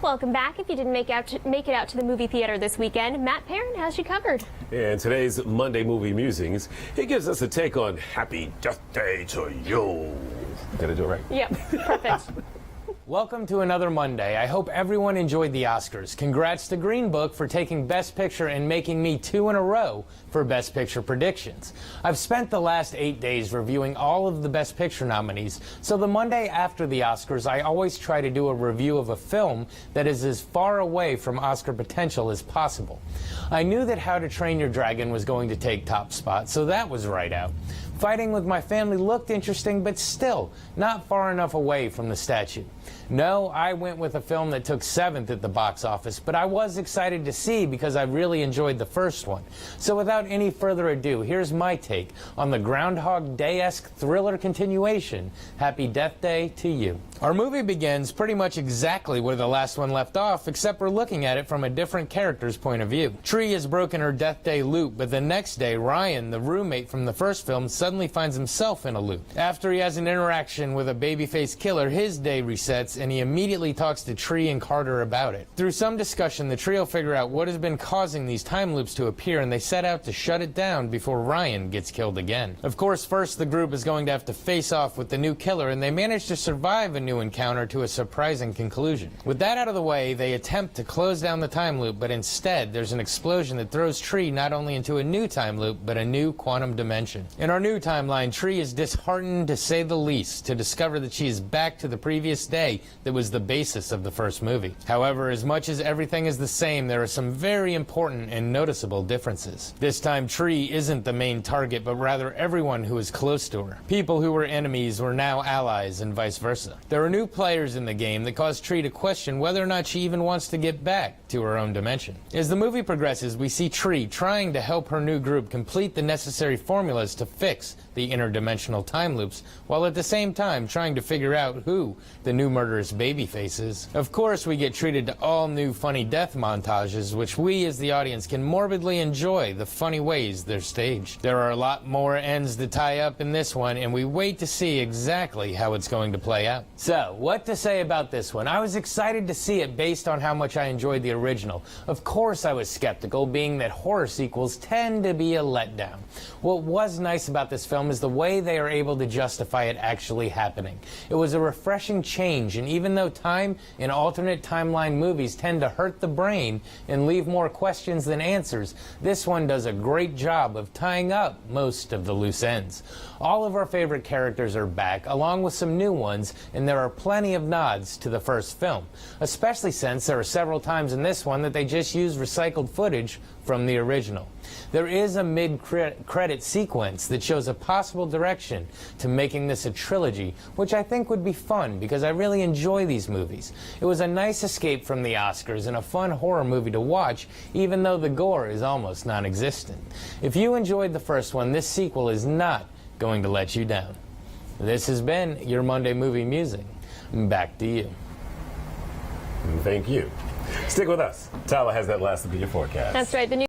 Welcome back. If you didn't make it out to the movie theater this weekend, Matt Perrin has you covered. In today's Monday Movie Musings, he gives us a take on Happy Death Day to You. Did I do it right? Yep, perfect. Welcome to another Monday. I hope everyone enjoyed the Oscars. Congrats to Green Book for taking Best Picture and making me 2 in a row for Best Picture predictions. I've spent the last 8 days reviewing all of the Best Picture nominees, so the Monday after the Oscars, I always try to do a review of a film that is as far away from Oscar potential as possible. I knew that How to Train Your Dragon was going to take top spot, so that was right out. Fighting with My Family looked interesting, but still not far enough away from the statue. No, I went with a film that took 7th at the box office, but I was excited to see because I really enjoyed the first one. So without any further ado, here's my take on the Groundhog Day-esque thriller continuation, Happy Death Day to You. Our movie begins pretty much exactly where the last one left off, except we're looking at it from a different character's point of view. Tree has broken her Death Day loop, but the next day, Ryan, the roommate from the first film, suddenly finds himself in a loop. After he has an interaction with a babyface killer, his day resets, and he immediately talks to Tree and Carter about it. Through some discussion, the trio figure out what has been causing these time loops to appear, and they set out to shut it down before Ryan gets killed again. Of course, first the group is going to have to face off with the new killer, and they manage to survive a new encounter to a surprising conclusion. With that out of the way, they attempt to close down the time loop, but instead there's an explosion that throws Tree not only into a new time loop, but a new quantum dimension. In our new timeline, Tree is disheartened to say the least to discover that she is back to the previous day that was the basis of the first movie. However, as much as everything is the same, there are some very important and noticeable differences. This time, Tree isn't the main target, but rather everyone who is close to her. People who were enemies were now allies, and vice versa. There are new players in the game that cause Tree to question whether or not she even wants to get back to her own dimension. As the movie progresses, we see Tree trying to help her new group complete the necessary formulas to fix the interdimensional time loops, while at the same time trying to figure out who the new murderous babyface is. Of course, we get treated to all new funny death montages, which we as the audience can morbidly enjoy the funny ways they're staged. There are a lot more ends to tie up in this one, and we wait to see exactly how it's going to play out. So, what to say about this one? I was excited to see it based on how much I enjoyed the original. Of course I was skeptical, being that horror sequels tend to be a letdown. What was nice about this film is the way they are able to justify it actually happening. It was a refreshing change, and even though time in alternate timeline movies tend to hurt the brain and leave more questions than answers, this one does a great job of tying up most of the loose ends. All of our favorite characters are back, along with some new ones, and there are plenty of nods to the first film, especially since there are several times in this one that they just use recycled footage from the original. There is a mid-credit sequence that shows a possible direction to making this a trilogy, which I think would be fun because I really enjoy these movies. It was a nice escape from the Oscars and a fun horror movie to watch, even though the gore is almost non-existent. If you enjoyed the first one, this sequel is not going to let you down. This has been your Monday Movie Musing. Back to you. Thank you. Stick with us. Tyler has that last look at your forecast. That's right.